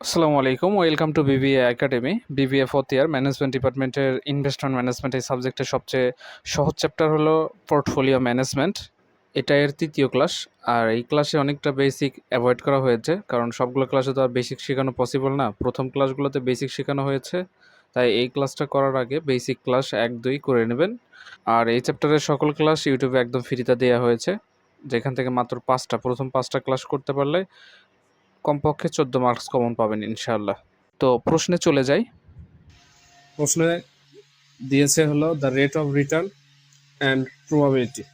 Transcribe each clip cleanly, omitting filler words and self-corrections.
আসসালামু আলাইকুম, welcome to BBA academy. BBA fourth year management ডিপার্টমেন্টের ইনভেস্টমেন্ট ম্যানেজমেন্ট এই সাবজেক্টের সবচেয়ে সহজ চ্যাপ্টার হলো পোর্টফোলিও ম্যানেজমেন্ট। এটা এর তৃতীয় ক্লাস। আর এই ক্লাসে অনেকটা বেসিক অ্যাভয়েড করা হয়েছে, কারণ সবগুলো ক্লাসে তো আর বেসিক শেখানো পসিবল না। প্রথম ক্লাসগুলোতে বেসিক শেখানো হয়েছে, তাই এই ক্লাসটা করার আগে বেসিক ক্লাস 1-2 করে নেবেন। আর এই চ্যাপ্টারের সকল ক্লাস ইউটিউবে একদম ফ্রিতে দেওয়া হয়েছে, যেখান থেকে মাত্র প্রথম পাঁচটা ক্লাস করতে পারলে কমপক্ষে 14 মার্কস কমন পাবেন ইনশাআল্লাহ। তো প্রশ্নে চলে যাই। প্রশ্নে দিয়েছে হলো the rate of return and probability.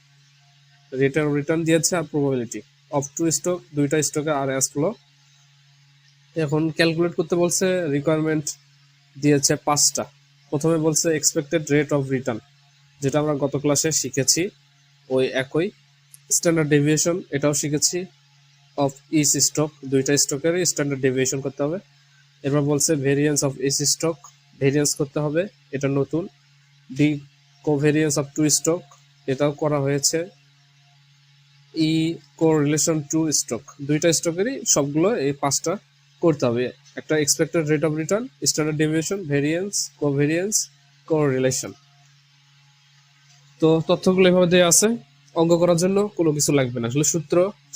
Rate of return দিয়েছে আর প্রবাবিলিটি অফ টু স্টক, দুইটা স্টকে আর অ্যাজ ফলো। এখন ক্যালকুলেট করতে বলছে, রিকোয়ারমেন্ট দিয়েছে 5টা। প্রথমে বলছে এক্সপেক্টেড রেট অফ রিটার্ন, যেটা আমরা গত ক্লাসে শিখেছি ওই একই। স্ট্যান্ডার্ড ডেভিয়েশন এটাও শিখেছি, অফ ইচ স্টক, দুইটা স্টকের স্ট্যান্ডার্ড ডেভিয়েশন করতে হবে। এরপর বলছে variance of each stock, variance করতে হবে, এটা নতুন। D covariance of two stock, এটাও করা হয়েছে। ই কোরিলেশন টু স্টক, দুইটা স্টকেরই সবগুলো এই 5টা করতে হবে। একটা expected rate of return, standard deviation, variance, covariance, correlation. তো তথ্যগুলো এভাবে দেওয়া আছে। অঙ্ক করার জন্য কোনো কিছু লাগবে না, আসলে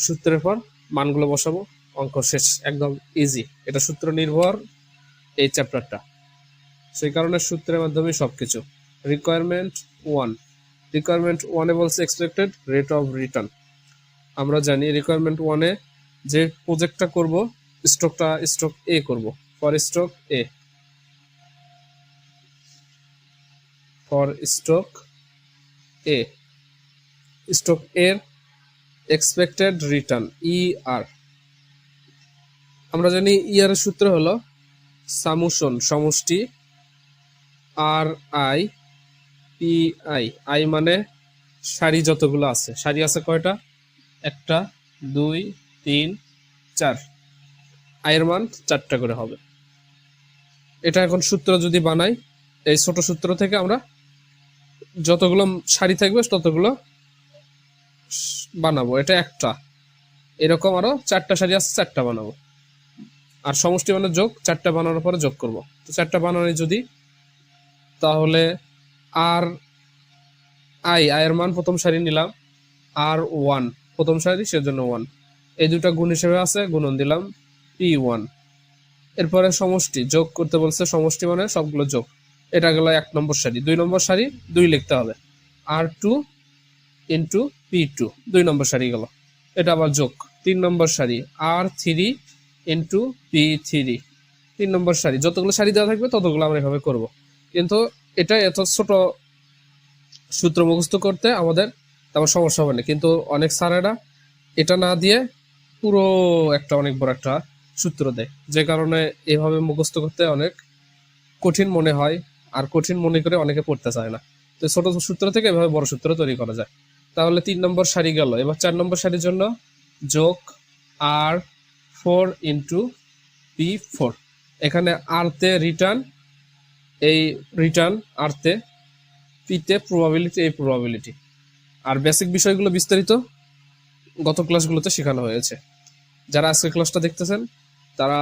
সূত্রের পর মানগুলো বসাবো, অঙ্ক শেষ, একদম ইজি। এটা সূত্র নির্ভর এই চ্যাপ্টারটা, সেই কারণে সূত্রের মাধ্যমে সবকিছু। রিকোয়ারমেন্ট 1, রিকোয়ারমেন্ট 1-এ বলছে এক্সপেক্টেড রেট অফ রিটার্ন। আমরা জানি রিকোয়ারমেন্ট 1-এ যে প্রজেক্টটা করব, স্টক এ করব। For stock A, for stock A, stock এর এক্সপেক্টেড রিটার্ন ই আর। আমরা জানি ই আর এর সূত্র হলো সামুশন, সমষ্টি, আর আই পি আই। আই মানে সারি যতগুলো আছে, সারি আছে কয়টা? 1, 2, 3, 4। আয়ের মান 4টা করে হবে। এটা এখন সূত্র যদি বানাই, এই ছোট সূত্র থেকে আমরা যতগুলো সারি থাকবে ততগুলো বানাবো। এটা একটা, এরকম আরো 4টা সারি আছে, 4টা বানাবো। আর সমষ্টি মানে যোগ, 4টা বানানোর পরে যোগ করব। তো 4টা বানানো যদি, তাহলে আর আয়ের মান প্রথম সারি নিলাম, আর 1 প্রথম সারি, সেজন্য 1। এই দুটা গুণ হিসেবে আছে, গুণন দিলাম P1। এরপরে সমষ্টি যোগ করতে বলছে, সমষ্টি মানে সবগুলো যোগ। এটা গেল 1 নম্বর সারি। 2 নম্বর সারি 2 লিখতে হবে, R2 ইন্টু P2, 2 নম্বর সারি গেল। এটা আবার যোগ। 3 নম্বর সারি R3 ইন্টু P3, 3 নম্বর সারি। যতগুলো সারি দেওয়া থাকবে ততগুলো আমরা এভাবে করব। কিন্তু এটা এত ছোট সূত্র মুখস্থ করতে আমাদের তেমন সমস্যা হবে না, কিন্তু অনেক স্যারেরা এটা না দিয়ে পুরো একটা অনেক বড় একটা সূত্র দেয়, যে কারণে এভাবে মুখস্থ করতে অনেক কঠিন মনে হয়, আর কঠিন মনে করে অনেকে পড়তে চায় না। তো ছোট সূত্র থেকে এভাবে বড় সূত্র তৈরি করা যায়। তাহলে 3 নম্বর সারি গেল। এবার 4 নম্বর সারির জন্য যোগ R4 ইন্টু P4। এখানে আরতে রিটার্ন, এই রিটার্ন আরতে, পিতে প্রবাবিলিটি, এই প্রবাবিলিটি। আর বেসিক বিষয়গুলো বিস্তারিত গত ক্লাসগুলোতে শেখানো হয়েছে। যারা আজকের ক্লাসটা দেখতেছেন তারা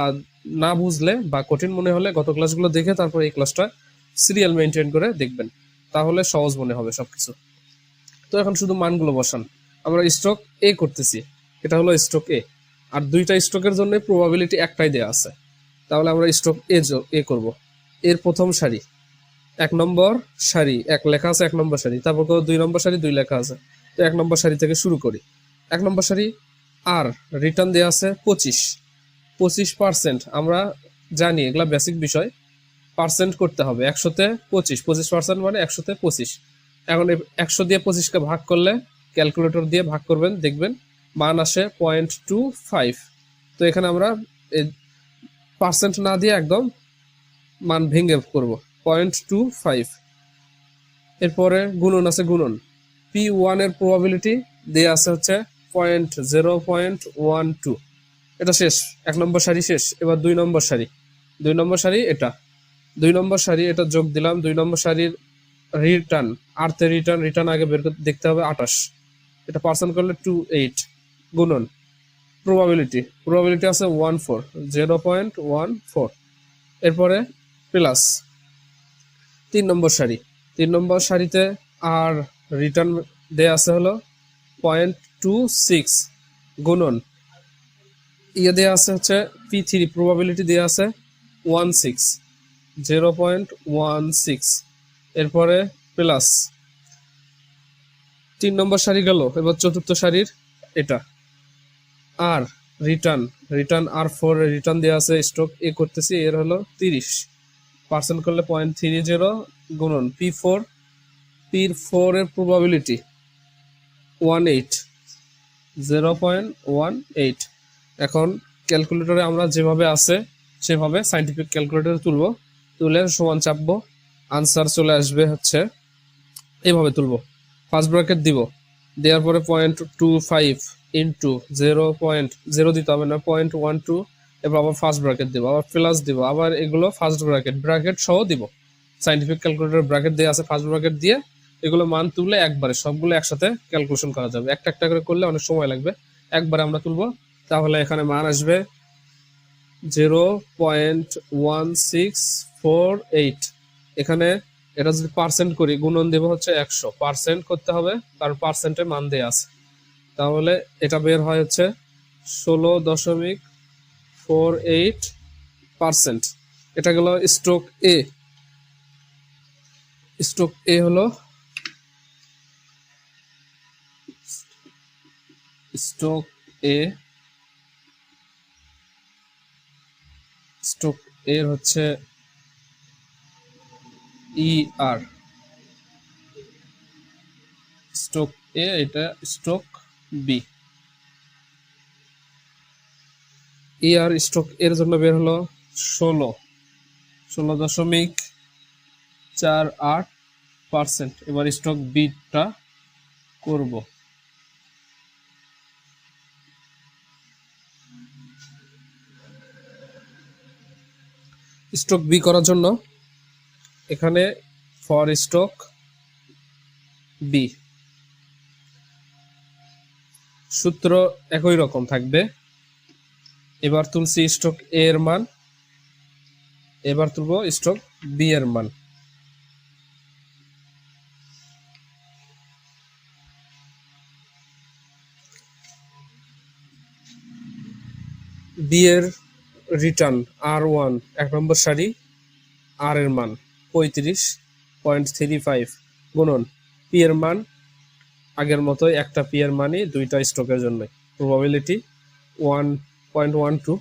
না বুঝলে বা কঠিন মনে হলে গত ক্লাসগুলো দেখে তারপর এই ক্লাসটা সিরিয়াল মেনটেন করে দেখবেন, তাহলে সহজ মনে হবে সবকিছু। তো এখন শুধু মানগুলো বসান। আমরা স্টক এ করতেছি, এটা হলো স্টক এ, আর দুইটা স্টকের জন্য প্রবাবিলিটি একটাই দেয়া আছে। তাহলে আমরা স্টক এ করব। এর প্রথম সারি 1 নম্বর সারি 1 লেখা আছে, 1 নম্বর সারি। তারপর 2 নম্বর সারি 2 লেখা আছে। তো 1 নম্বর সারি থেকে শুরু করি। 1 নম্বর সারি আর রিটার্ন দেওয়া আছে 25%। আমরা জানি এগুলা বেসিক বিষয়, পার্সেন্ট করতে হবে। 100-তে 25% মানে 100-তে 25। এখন 100 দিয়ে 25কে ভাগ করলে, ক্যালকুলেটর দিয়ে ভাগ করবেন, দেখবেন মান আসে 0.25। তো এখানে আমরা পার্সেন্ট না দিয়ে একদম মান ভেঙে করব, 0.25। এরপরে গুণন আছে, গুণন P1 এর প্রবাবিলিটি দেয়া আছে হচ্ছে 0.12। এটা শেষ, 1 নম্বর সারি শেষ। এবার 2 নম্বর সারি, 2 নম্বর সারি এটা, 2 নম্বর সারি এটা যোগ দিলাম। 2 নম্বর সারির রিটার্ন, আরতে রিটার্ন আগে বের করতে দেখতে হবে 28। এটা পার্সেন্ট করলে 28 গুণন প্রবাবিলিটি আছে 14, 0.14। এরপরে প্লাস 3 নম্বর সারিতে আর রিটার্ন দেয়া আছে হলো 0.26 গুণন দেয়া আছে হচ্ছে P3 প্রবাবিলিটি দেয়া আছে 16, 0.16। এরপরে প্লাস 3 নম্বর সারি গেল। এবার চতুর্থ সারির এটা আর রিটার্ন R4 রিটার্ন দেওয়া আছে, স্ট্রোক এ করতেছি, এর হলো 30% করলে 0.30 গুণন P4 এর প্রবাবিলিটি 18, 0.18। এখন ক্যালকুলেটরে আমরা যেভাবে আছে সেভাবে সাইন্টিফিক ক্যালকুলেটরে তুলে সমান চাপবো, আনসার চলে আসবে হচ্ছে এইভাবে তুলবো। ফার্স্ট ব্র্যাকেট দিব, দেওয়ার পরে 0.25 ইন্টু 0.0 দিতে হবে না, 0.12। এবার আবার ফার্স্ট ব্র্যাকেট দিব, আবার প্লাস দিব, আবার এগুলো ফার্স্ট ব্র্যাকেট সহ দিব। সাইন্টিফিক ক্যালকুলেটর ব্র্যাকেট দেওয়া আছে, ফার্স্ট ব্র্যাকেট দিয়ে এগুলো মান তুললে একবারে সবগুলো একসাথে ক্যালকুলেশন করা যাবে। একটা একটা করে করলে অনেক সময় লাগবে, একবারে আমরা তুলবো। তাহলে এখানে মান আসবে 0.1648। এখানে এটা যদি পার্সেন্ট করি, গুণন দেব হচ্ছে 100% করতে হবে, কারণ পার্সেন্টে মান দেয়া আছে। তাহলে এটা বের হয় হচ্ছে 16.48%। এটা গেল স্ট্রোক এ হলো স্ট্রোক এর হচ্ছে ER স্ট্রোক এ, এটা স্ট্রোক বি। ER স্ট্রোক এর জন্য বের হলো 16.48%। এবার স্ট্রোক বিটা করব। স্ট্রোক বি করার জন্য এখানে ফর স্ট্রোক বি সূত্র একই রকম থাকবে। এবার তুলছি স্ট্রোক এ এর মান, এবার তুলব স্ট্রোক বি এর মান। বি এর রিটার্ন R1 1 নম্বর সারি, আর এর মান 35.35 গুণন পি এর মান আগের মতোই, একটা পি এর মানই দুইটা স্ট্রোকের জন্য, প্রবাবিলিটি 1.12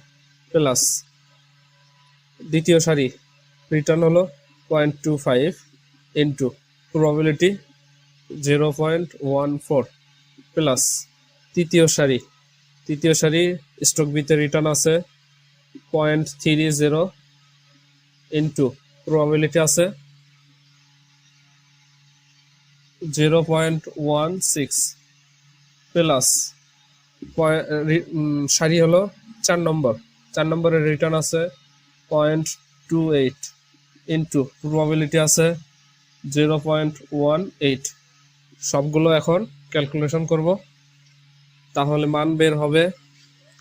প্লাস দ্বিতীয় সারি রিটার্ন হলো 0.25 ইন্টু প্রবাবিলিটি 0.14 প্লাস তৃতীয় সারি স্ট্রোক বিতে রিটার্ন আছে 0.30 ইন্টু প্রবাবিলিটি আছে 0.16 প্লাস সারি হলো 4 নম্বরের রিটার্ন আছে 0.28 ইন্টু প্রবাবিলিটি আছে 0.18। সবগুলো এখন ক্যালকুলেশন করব, তাহলে মান বের হবে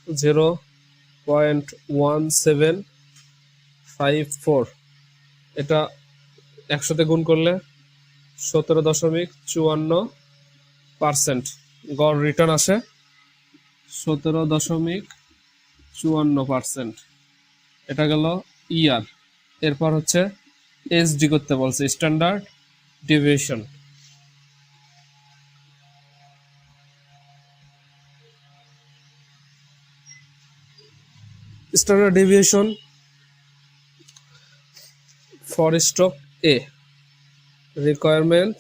0.1754। এটা 100তে গুণ করলে 17.54%। গড় রিটার্ন আসে 17.54%। এটা গেল ER। এরপর হচ্ছে SD করতে বলছে, standard deviation. Standard deviation for stroke A requirement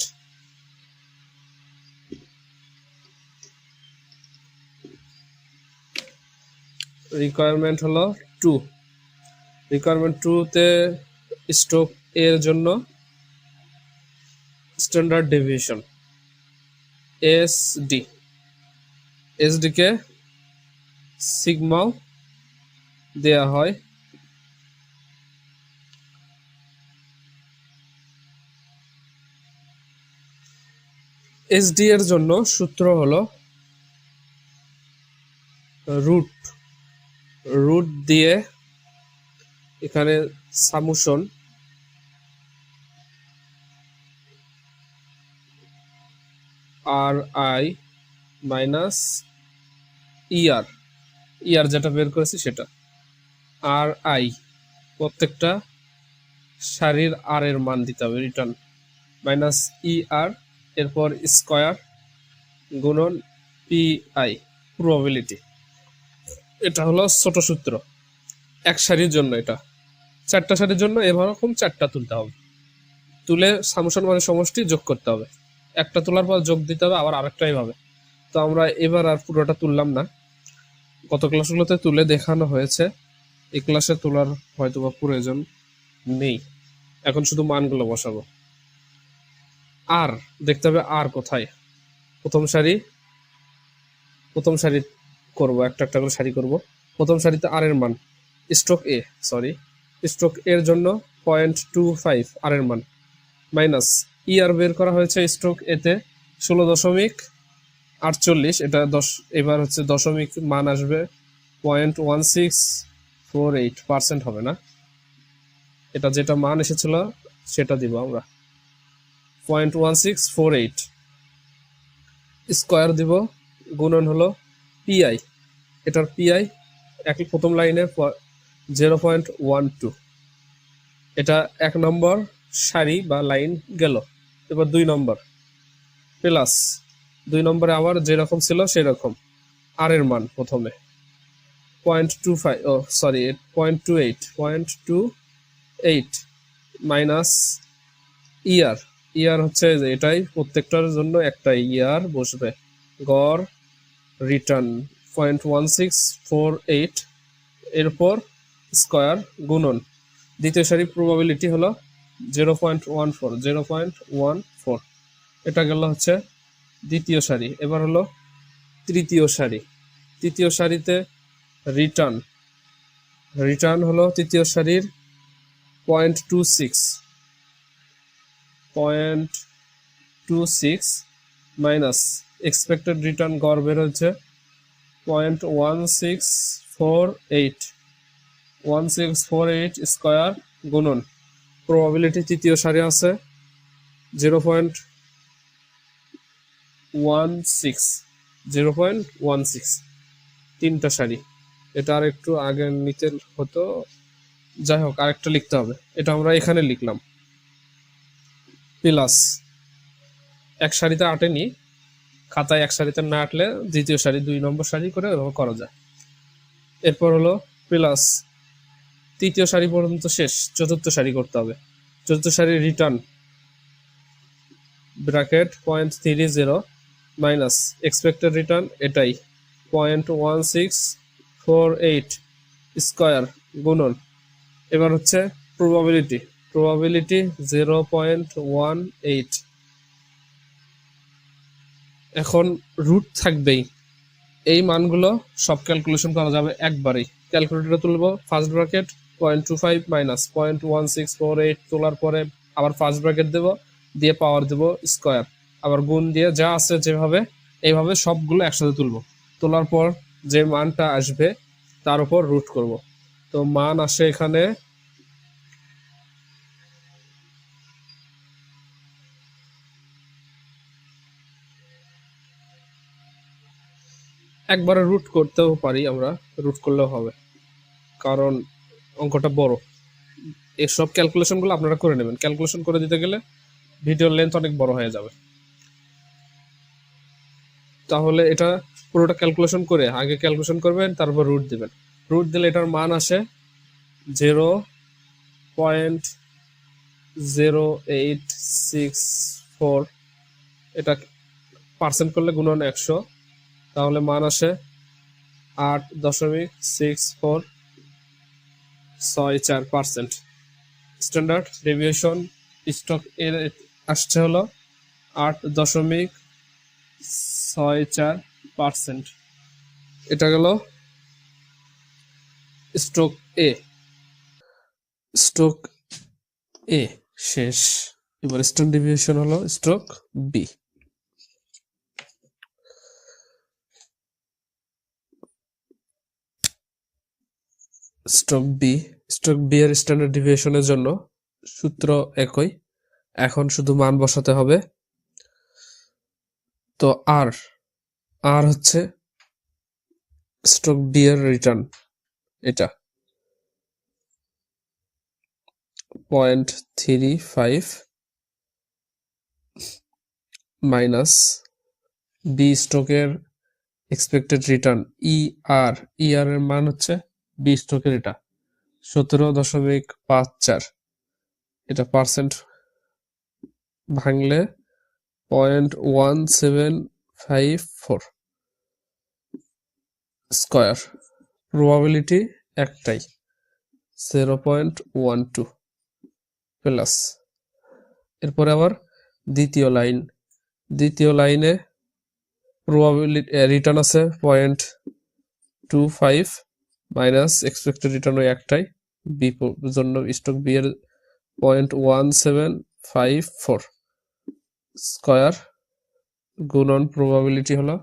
হলো 2। রিকোয়ারমেন্ট 2-তে স্ট্রোক এর জন্য স্ট্যান্ডার্ড ডেভিয়েশন SD কে সিগমাও দেয়া হয়। SD এর জন্য সূত্র হলো রুট রুট দিয়ে এখানে সামুশন আর আই মাইনাস ইয়ার ইয়ার যেটা বের করেছি সেটা আর আই প্রত্যেকটা সারির আর এর মান দিতে হবে রিটার্ন মাইনাস ই আর এরপর স্কয়ার গুণন পি আই প্রবাবিলিটি। এটা হলো ছোট সূত্র এক সারির জন্য। এটা চারটা সারির জন্য এরকম চারটা তুলতে হবে, তুলে সামুশন মানে সমষ্টি যোগ করতে হবে, একটা তোলার পর যোগ দিতে হবে আবার আরেকটা এইভাবে। তো আমরা এবার আর পুরোটা তুললাম না, গত ক্লাসগুলোতে তুলে দেখানো হয়েছে, এই ক্লাসে তোলার হয়তো বা প্রয়োজন নেই, এখন শুধু মানগুলো বসাবো। আর দেখতে হবে আর কোথায়, প্রথম সারি করব, একটা একটা করে সারি করব। প্রথম সারিতে আর এর মান স্ট্রোক এর জন্য 0.25 আর এর মান মাইনাস ই আর বের করা হয়েছে স্ট্রোক এতে 16.48, এটা 10, এবার হচ্ছে দশমিক মান আসবে 0.1648% হবে না, এটা যেটা মান এসেছিল সেটা দিব আমরা 0.1648 স্কয়ার দিব গুণন হলো পিআই, এটার পিআই একই প্রথম লাইনে 0.12, এটা এক নম্বর সারি বা লাইন গেল। এবার 2 নম্বর প্লাস 2 নম্বরে আবার যেরকম ছিল সেরকম আর এর মান প্রথমে 0.28 মাইনাস ইয়ার হচ্ছে যে এটাই প্রত্যেকটার জন্য একটা ইয়ার বসবে, গড় রিটার্ন 0.1648 এরপর স্কয়ার গুণন দ্বিতীয় সারি প্রবাবিলিটি হলো 0.14, এটা গেল হচ্ছে দ্বিতীয় সারি। এবার হলো তৃতীয় সারিতে রিটার্ন হলো তৃতীয় সারির 0.26 মাইনাস এক্সপেক্টেড রিটার্ন গড় বের হচ্ছে 0.1648 স্কয়ার গুণন প্রবাবিলিটি তৃতীয় সারি আছে 0.16 তিনটা সারি। এটা আর একটু আগে নিতে হতো, যাই হোক আরেকটা লিখতে হবে, এটা আমরা এখানে লিখলাম প্লাস এক সারিতে আটেনি, খাতায় এক সারিতে না আটলে দ্বিতীয় সারি 2 নম্বর সারি করে এভাবে করা যায়। এরপর হলো প্লাস তৃতীয় সারি পর্যন্ত শেষ, চতুর্থ সারি করতে হবে, চতুর্থ সারি return bracket 0.30 minus expected return এটাই 0.1648 স্কয়ার গুণন এবার হচ্ছে প্রবাবিলিটি 0.18। এখন রুট থাকবেই, এই মানগুলো সব ক্যালকুলেশন করা যাবে একবারেই। ক্যালকুলেটরে তুলবো, ফার্স্ট ব্র্যাকেট 0.25 মাইনাস 0.1648 তোলার পরে আবার ফার্স্ট ব্র্যাকেট দেবো, দিয়ে পাওয়ার দেবো স্কয়ার, আবার গুণ দিয়ে যা আছে যেভাবে এইভাবে সবগুলো একসাথে তুলবো, তোলার পর যে মানটা আসবে তার উপর রুট করব। তো মান আসে এখানে একবারে রুট করতেও পারি, আমরা রুট করলেও হবে, কারণ অঙ্কটা বড়। এসব ক্যালকুলেশনগুলো আপনারা করে নেবেন, ক্যালকুলেশন করে দিতে গেলে ভিডিওর লেন্থ অনেক বড় হয়ে যাবে। তাহলে এটা পুরোটা ক্যালকুলেশন করে আগে ক্যালকুলেশন করবেন, তারপর রুট দিবেন। রুট দিলে এটার মান আসে 0.0864, এটা পার্সেন্ট করলে গুণন 100, তাহলে মান আসে 8.6464%। স্ট্যান্ডার্ড ডেভিয়েশন স্টক এর আসছে হলো 8.64%। এটা গেল স্ট্রোক এ শেষ। এবার স্ট্যান্ডার্ড ডেভিয়েশন হলো স্ট্রোক বি। স্টক বি এর স্ট্যান্ডার্ড ডেভিয়েশনের জন্য সূত্র একই, এখন শুধু মান বসাতে হবে। তো আর হচ্ছে স্টক বি এর রিটার্ন, এটা 0.35 মাইনাস বি স্টকের এক্সপেক্টেড রিটার্ন আর এর মান হচ্ছে বি স্টকের এটা 17.54, এটা পার্সেন্ট ভাঙলে 0.1754 স্কয়ার। প্রবাবিলিটি একটাই 0.12 প্লাস। এরপরে আবার দ্বিতীয় লাইনে প্রবাবিলিটি রিটার্ন আছে 0.25 মাইনাস এক্সপেক্টেড রিটার্ন ওই একটাই, বি জন্য স্টক বি এর 0.1754 স্কয়ার গুণন প্রবাবিলিটি হলো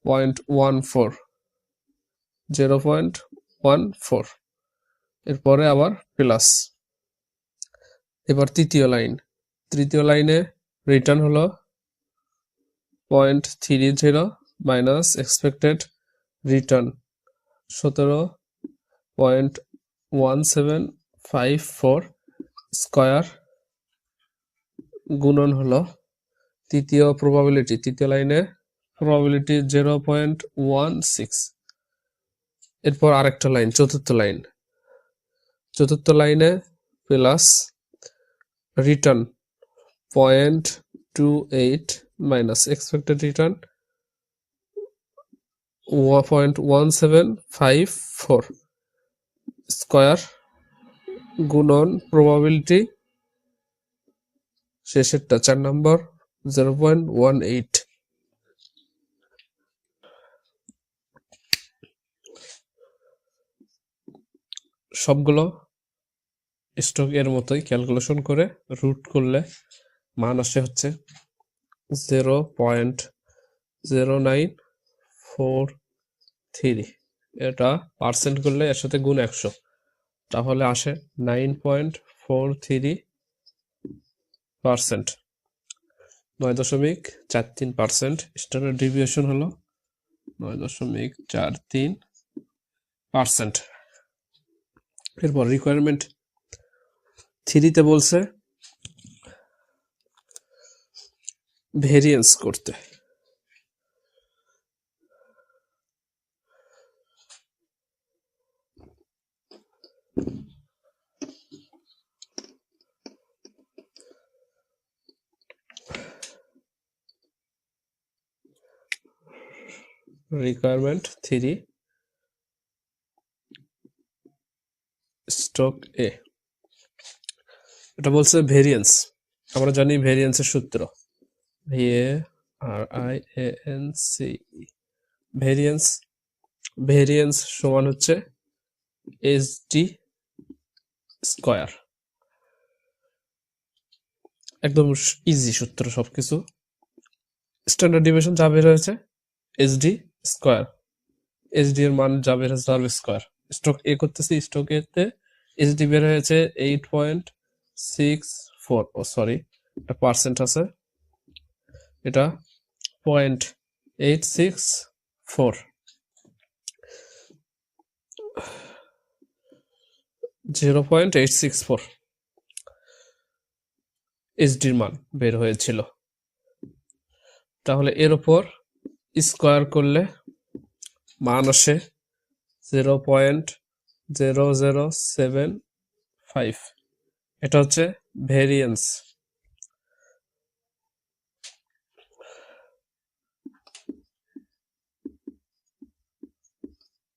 0.14, 0.14। এরপরে আবার প্লাস। এবার তৃতীয় লাইনে রিটার্ন হলো 0.30 মাইনাস এক্সপেক্টেড রিটার্ন 17.1754 স্কয়ার গুণন হলো তৃতীয় লাইনে প্রবাবিলিটি 0.16। এরপর আরেকটা লাইন, চতুর্থ লাইনে plus return 0.28 minus expected return 0.1754 square গুণন প্রবাবিলিটি শেষেরটা 4 নম্বর 0.18। সবগুলো স্টক এর মতোই ক্যালকুলেশন করে রুট করলে মান আসে হচ্ছে 0.0943। এটা পার্সেন্ট করলে এর সাথে গুণ 100, তাহলে আসে 9.43%, 9.43%। স্ট্যান্ডার্ড ডেভিয়েশন হলো 9.43%। এরপর রিকোয়ারমেন্ট 3-তে বলছে ভেরিয়েন্স করতে। রিকোয়ারমেন্ট 3 স্টক এ, এটা বলছে ভেরিয়েন্স। আমরা জানি ভেরিয়েন্সের সূত্র VARIANCE, ভেরিয়েন্স সমান হচ্ছে SD স্কয়ার। একদম ইজি সূত্র সবকিছু। স্ট্যান্ডার্ড ডেভিয়েশন যা বের হয়েছে SD স্কয়ার, SD এর মান যা বের হয়েছে তার স্কয়ার। স্টক এ করতেছি, স্টক এ তে SD বের হয়েছে 8.64, ও সরি এটা পার্সেন্ট আছে, এটা 0.864, 0.864 এসডির মান বের হয়েছিল। তাহলে এর উপর স্কয়ার করলে মান আসে 0.0075। এটা হচ্ছে ভেরিয়েন্স।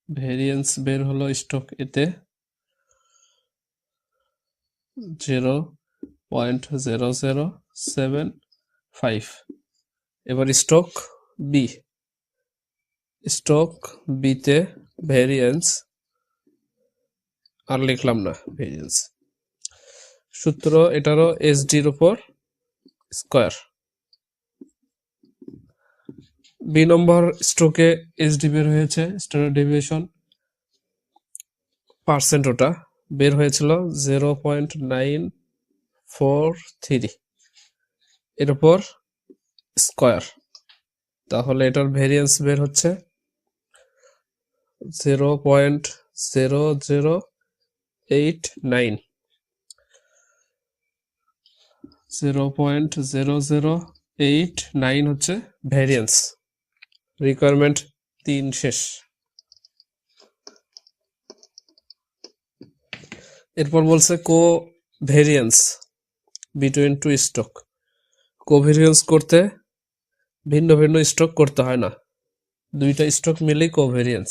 ভেরিয়েন্স বের হলো স্টক এতে 0.0075। এবার স্টক বিতে ভেরিয়েন্স আর লিখলাম না, ভেরিয়েন্স সূত্র এটারও এসডির উপর স্কয়ার। বি নম্বর স্ট্রোকে এসডি বের হয়েছে স্ট্যান্ডার্ড ডেভিয়েশন পার্সেন্ট ওটা বের হয়েছিল 0.943 এর উপর স্কয়ার, তাহলে এটার ভেরিয়েন্স বের হচ্ছে 0.0089 0.0089 হচ্ছে ভেরিয়েন্স। রিকোয়ারমেন্ট 3 শেষ। এরপর বলছে covariance between two stock. Covariance করতে ভিন্ন ভিন্ন স্টক করতে হয় না, দুইটা স্টক মিলেই কোভেরিয়েন্স।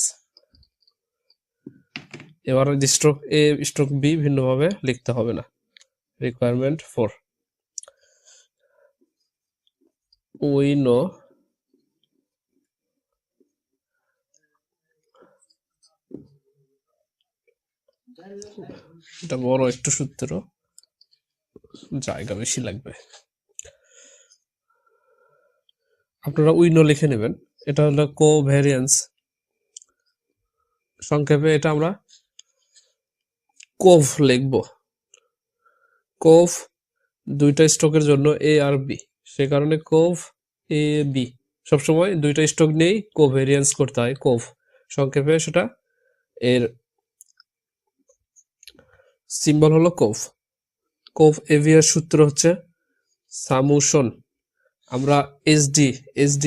এবার স্টক এ স্টক বি ভিন্নভাবে লিখতে হবে না। রিকোয়ারমেন্ট 4, we know এটা বড় একটু সূত্র, জায়গা বেশি লাগবে, আপনারা উইনো লিখে নেবেন। এটা হলো কোভেরিয়েন্স, সংক্ষেপে এটা আমরা কোভ লিখব। কোভ দুইটা স্টকের জন্য এ আর বি, সে কারণে কোভ এ বি সবসময় দুইটা স্টক নিয়েই কোভেরিয়েন্স করতে হয়। কোভ সংক্ষেপে সেটা এর সিম্বল হলো কোভ। কোভ এভি এর সূত্র হচ্ছে সামুশন। আমরা এসডি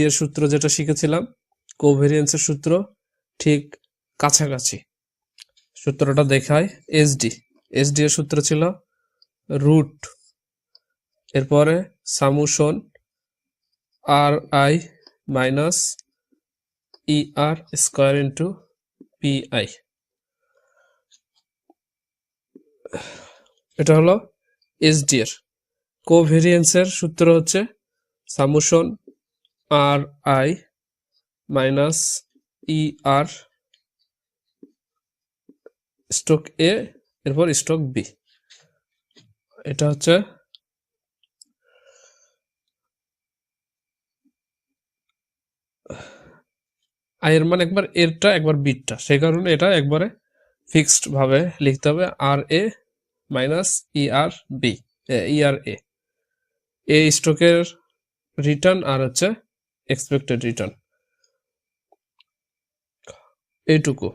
এর সূত্র যেটা শিখেছিলাম কোভেরিয়েন্সের সূত্র ঠিক কাছাকাছি। সূত্রটা দেখায় এসডি এর সূত্র ছিল রুট, এরপরে summation R I minus E R square into P I. এটা হলো এসডি এর। কোভেরিয়েন্সের সূত্র হচ্ছে summation R I minus E R stock A এরপর স্টক বি। এটা হচ্ছে আই এর মান একবার এরটা একবার বিটটা, সেই কারণে এটা একবারে ফিক্সড ভাবে লিখতে হবে আর এ মাইনাস ই আর বি, ই আর এ স্টকের রিটার্ন আর হচ্ছে এক্সপেক্টেড রিটার্ন। এইটুকু,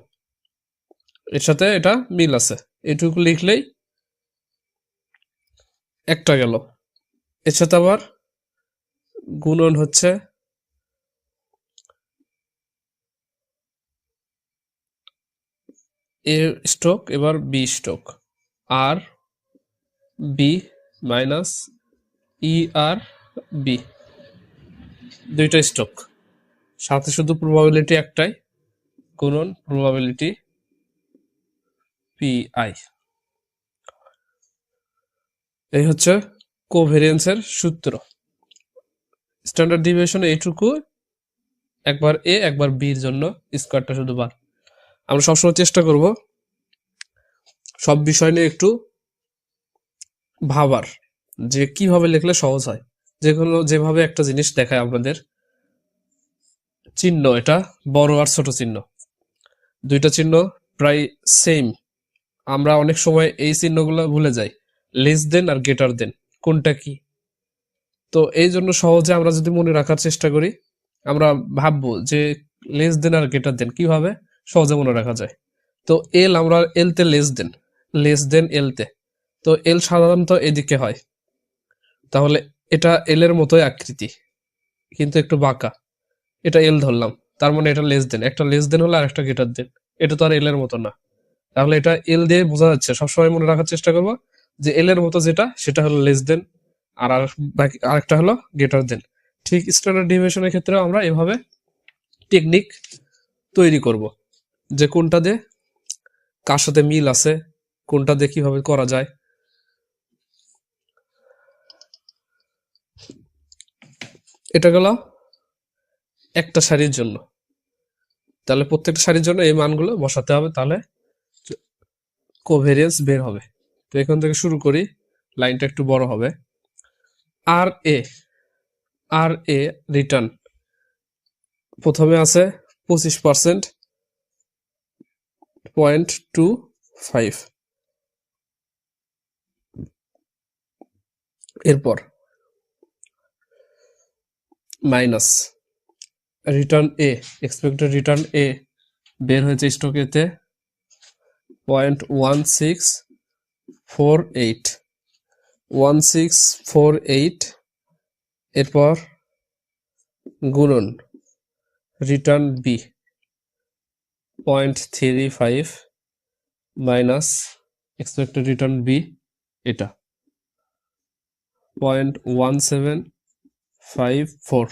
এর সাথে এটা মিল আছে, এইটুকু লিখলেই একটা গেল। এর সাথে আবার গুণন হচ্ছে এ স্টক এবার বি স্টক, আর বি মাইনাস ই আর বি, দুইটা স্টক, সাথে শুধু প্রবাবিলিটি একটাই, গুণন প্রবাবিলিটি পি আই। এই হচ্ছে কোভেরিয়েন্সের সূত্র। স্ট্যান্ডার্ড ডিভিয়েশন এইটুকু, একবার এ একবার বির জন্য স্কোয়ারটা শুধু বার। আমরা সবসময় চেষ্টা করব সব বিষয় নিয়ে একটু ভাবার, যে কিভাবে লিখলে সহজ হয়। যেভাবে একটা জিনিস দেখায় আপনাদের, চিহ্ন এটা বড় আর ছোট চিহ্ন, দুইটা চিহ্ন প্রায় সেম। আমরা অনেক সময় এই চিহ্নগুলো ভুলে যাই, লেস দেন আর গ্রেটার দেন কোনটা কি। তো এই জন্য সহজে আমরা যদি মনে রাখার চেষ্টা করি, আমরা ভাববো যে লেস দেন আর গ্রেটার দেন কিভাবে সহজে মনে রাখা যায়। তো এল, আমরা এলতে লেস দেন এলতে, তো এল সাধারণত এদিকে হয়, তাহলে এটা এল এর মতোই আকৃতি কিন্তু একটু বাঁকা, এটা এল ধরলাম, তার মানে এটা লেস দেন, একটা লেস দেন হলো আর একটা গ্রেটার দেন, এটা তো আর এল এর মতো না। তাহলে এটা এল দিয়ে বোঝা যাচ্ছে, সবসময় মনে রাখার চেষ্টা করবো যে এল এর মতো যেটা সেটা হলো লেস দেন, আর বাকি আরেকটা হলো গ্রেটার দেন। ঠিক স্ট্যান্ডার্ড ডেভিয়েশনের ক্ষেত্রে আমরা এভাবে টেকনিক তৈরি করব, যে কোনটা দিয়ে কার সাথে মিল আছে, কোনটা দিয়ে কিভাবে করা যায়। এটা গেল একটা সারির জন্য, তাহলে প্রত্যেকটা সারির জন্য এই মানগুলো বসাতে হবে, তাহলে কোভেরিয়েন্স বের হবে। তো এখান থেকে শুরু করি, লাইনটা একটু বড় হবে। আর এ রিটার্ন প্রথমে আছে 25%, 0.2 5। এরপর minus return A, expected return A বের হয়েছে স্টকেতে 0.1648, 1648। এরপর গুণন return B 0.35 minus expected return B এটা 0.1754।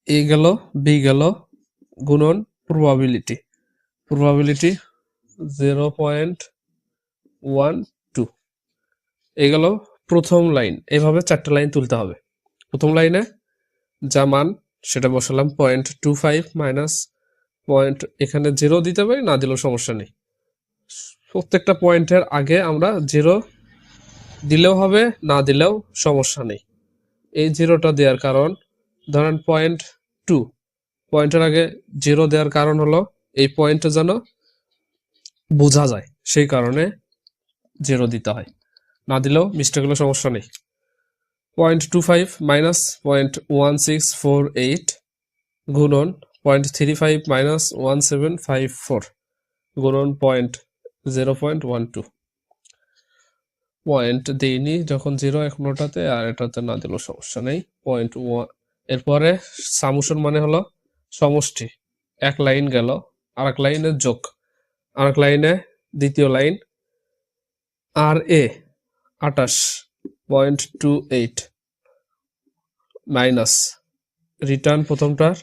এ গেল, বি গেল, গুণন প্রবাবিলিটি 0.12। এ গেল প্রথম লাইন। এভাবে 4টা লাইন তুলতে হবে। প্রথম লাইনে যা মান সেটা বসালাম 0.25 মাইনাস পয়েন্ট, এখানে 0 দিতে পারি, না দিলেও সমস্যা নেই। প্রত্যেকটা পয়েন্টের আগে আমরা 0 দিলেও হবে, না দিলেও সমস্যা নেই। এই 0টা দেওয়ার কারণ, ধরেন 0.2, পয়েন্টের আগে 0 দেওয়ার কারণ হলো এই পয়েন্টটা যেন বোঝা যায়, সেই কারণে 0 দিতে হয়, না দিলেও মিস্টেক হলে সমস্যা নেই। 0.25 মাইনাস 0.1648 গুণন 0.35 মাইনাস 1754 গুণন 0.12। পয়েন্ট দেইনি যখন 0 এখনোটাতে, আর এটাতে না দিলেও সমস্যা নেই। 0.1। এরপরে সামুশন মানে হলো সমষ্টি। এক লাইন গেল, আর এক লাইনের যোগ, আর এক লাইনে দ্বিতীয় লাইন। আর এ 28.28 মাইনাস রিটার্ন প্রথমটার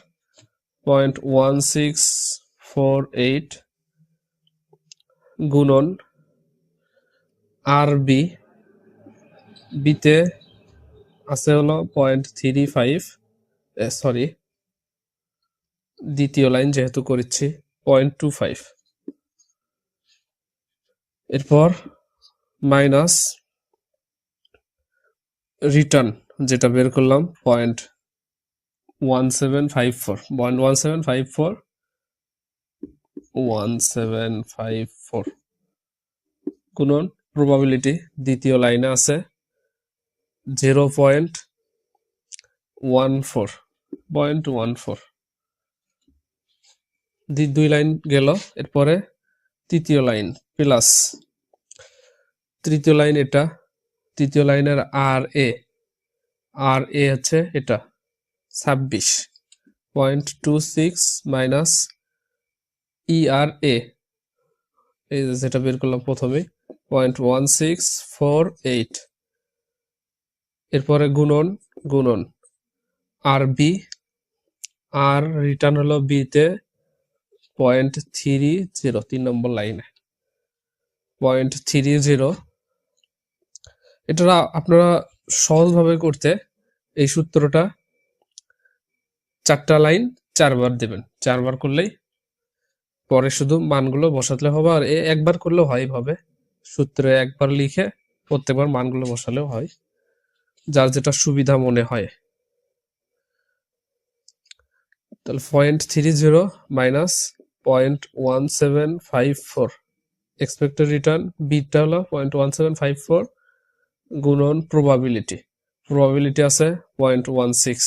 0.1648 গুণন আর বি, বিতে আছে হলো 0.35, সরি দ্বিতীয় লাইন যেহেতু করেছি 0.25। এরপর মাইনাস রিটার্ন যেটা বের করলাম 0.1754 গুণন প্রবাবিলিটি দ্বিতীয় লাইনে আছে 0.14, দুই লাইন গেল। এরপরে তৃতীয় লাইন প্লাস তৃতীয় লাইন, এটা তৃতীয় লাইনের আর এ হচ্ছে এটা 26.26 মাইনাস ই আর এ, এই যেটা বের করলাম প্রথমে 0.1648। এরপরে গুণন আর বি, আর রিটার্ন হলো বিতে 0.30, 3 নম্বর লাইনে 0.30। এটা আপনারা সহজভাবে করতে এই সূত্রটা 4টা লাইন 4বার দেবেন, 4বার করলেই পরে শুধু মানগুলো বসাতে হবে। আর একবার করলেও হয়, এভাবে সূত্রে একবার লিখে প্রত্যেকবার মানগুলো বসালেও হয়, যার যেটা সুবিধা মনে হয়। তাহলে 0.30 মাইনাস 0.1754 এক্সপেক্টেড রিটার্ন বিটা হলো 0.1754 গুণন প্রবাবিলিটি আছে 0.16,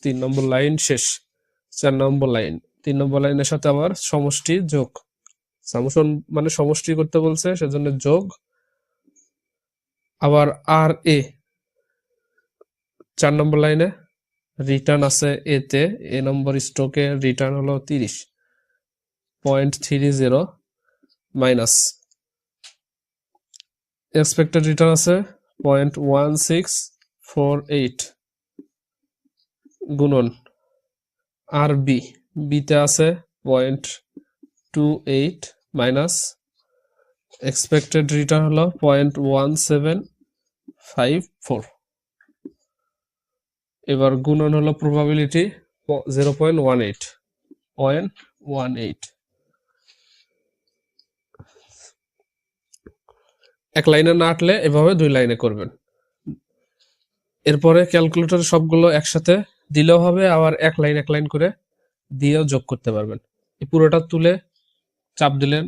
3 নম্বর লাইন শেষ। 4 নম্বর লাইন, 3 নম্বর লাইনের সাথে আবার সমষ্টি যোগ, সামুশন মানে সমষ্টি করতে বলছে সেজন্য যোগ। আবার আর এ 4 নম্বর লাইনে রিটার্ন আছে এতে, এ নম্বর স্টকে রিটার্ন হলো 30.30 মাইনাস এক্সপেক্টেড রিটার্ন আছে 0.1648 গুণন আর বিতে আছে 0.28 মাইনাস এক্সপেক্টেড রিটার্ন হলো 0.1754। এবার গুণন হলো প্রবাবিলিটি 0.18। এক লাইনে না আটলে এভাবে 2 লাইনে করবেন। এরপরে ক্যালকুলেটরে সবগুলো একসাথে দিলেও হবে, আবার এক লাইন করে দিয়েও যোগ করতে পারবেন। এই পুরোটা তুলে চাপ দিলেন,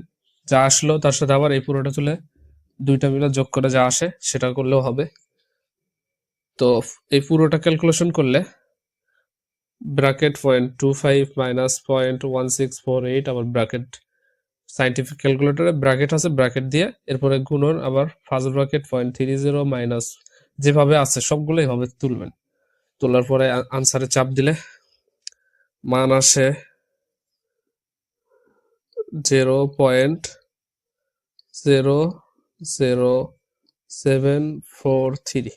যা আসলো তার সাথে আবার এই পুরোটা তুলে দুইটা মিলে যোগ করে যা আসে সেটা করলেও হবে। তো এই পুরোটা ক্যালকুলেশন করলে ব্র্যাকেট 0.25 মাইনাস 0.1648, আবার ব্র্যাকেট সাইন্টিফিক ক্যালকুলেটরে ব্র্যাকেট আছে, ব্র্যাকেট দিয়ে এরপরে গুণন, আবার ফার্স্ট ব্র্যাকেট 0.30 মাইনাস, যেভাবে আছে সবগুলো এইভাবে তুলবেন। তোলার পরে আনসারে চাপ দিলে মান আসে 0.00743,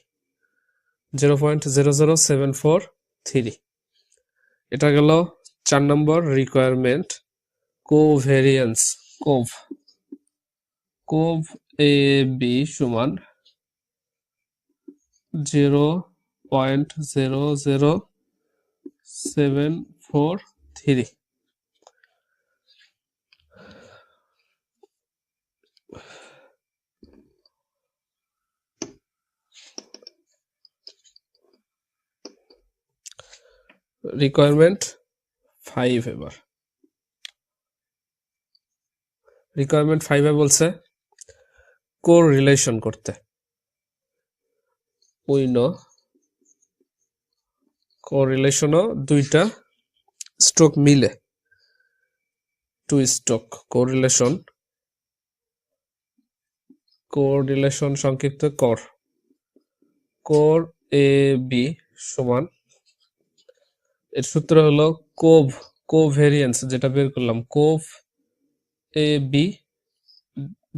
0.00743। এটা গেল 4 নম্বর requirement, covariance. CoV A B সমান 0.00743। রিকোয়ারমেন্ট 5 এবার। রিকোয়ারমেন্ট 5 এ বলছে কোরিলেশন করতে। কোরিলেশনও দুইটা স্ট্রোক মিলে, টু স্ট্রোক কোরিলেশন সংক্ষিপ্ত কোর এ বি সমান, এর সূত্র হলো কোভেরিয়েন্স, যেটা বের করলাম, cov A B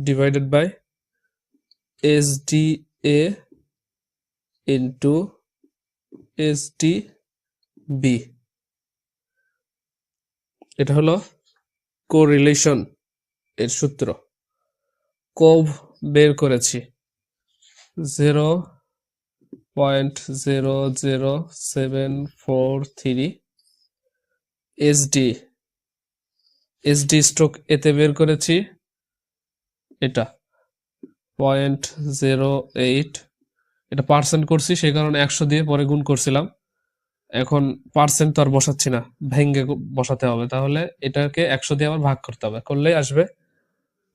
divided by S D A into S D B. এটা হলো কোরিলেশন এর সূত্র। কোভ বের করেছি 0.00743, এসডি স্ট্রোক এতে বের করেছি এটা 0.08, এটা পার্সেন্ট করছি সেই কারণে 100 দিয়ে পরে গুণ করছিলাম। এখন পার্সেন্ট তো আর বসাচ্ছি না, ভেঙ্গে বসাতে হবে, তাহলে এটাকে 100 দিয়ে আবার ভাগ করতে হবে, করলেই আসবে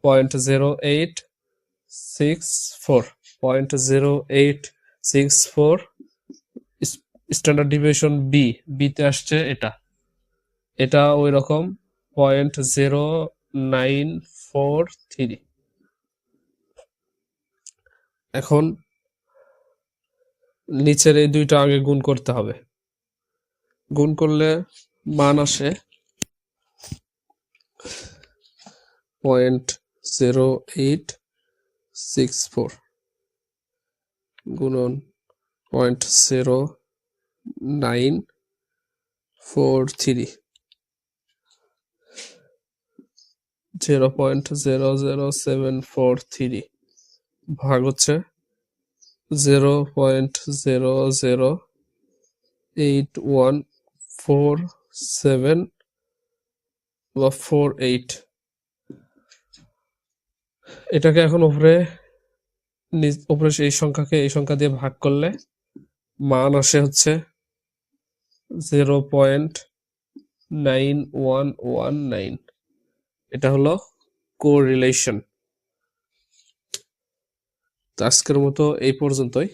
0.0864। স্ট্যান্ডার্ড ডিভিয়েশন বিতে আসছে এটা ওই রকম 0.0943। এখন নিচের এই দুইটা আগে গুণ করতে হবে, গুণ করলে মান আসে 0.0864 গুণন 0.0943, 0.00743 ভাগ হচ্ছে 0.00817 বা 48। এটাকে এখন উপরে এই সংখ্যাকে এই সংখ্যা দিয়ে ভাগ করলে মান আসে হচ্ছে 0.9119। এটা হলো কোরিলেশন। তো আজকের মতো এই পর্যন্তই।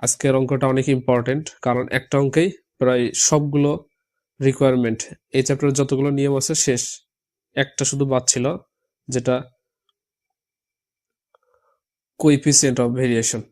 আজকের অঙ্কটা অনেক ইম্পর্টেন্ট, কারণ একটা অঙ্কেই প্রায় সবগুলো রিকোয়ারমেন্ট, এই চ্যাপ্টারের যতগুলো নিয়ম আছে শেষ, একটা শুধু বাদ ছিল, যেটা কোএফিসিয়েন্ট অফ ভেরিয়েশন।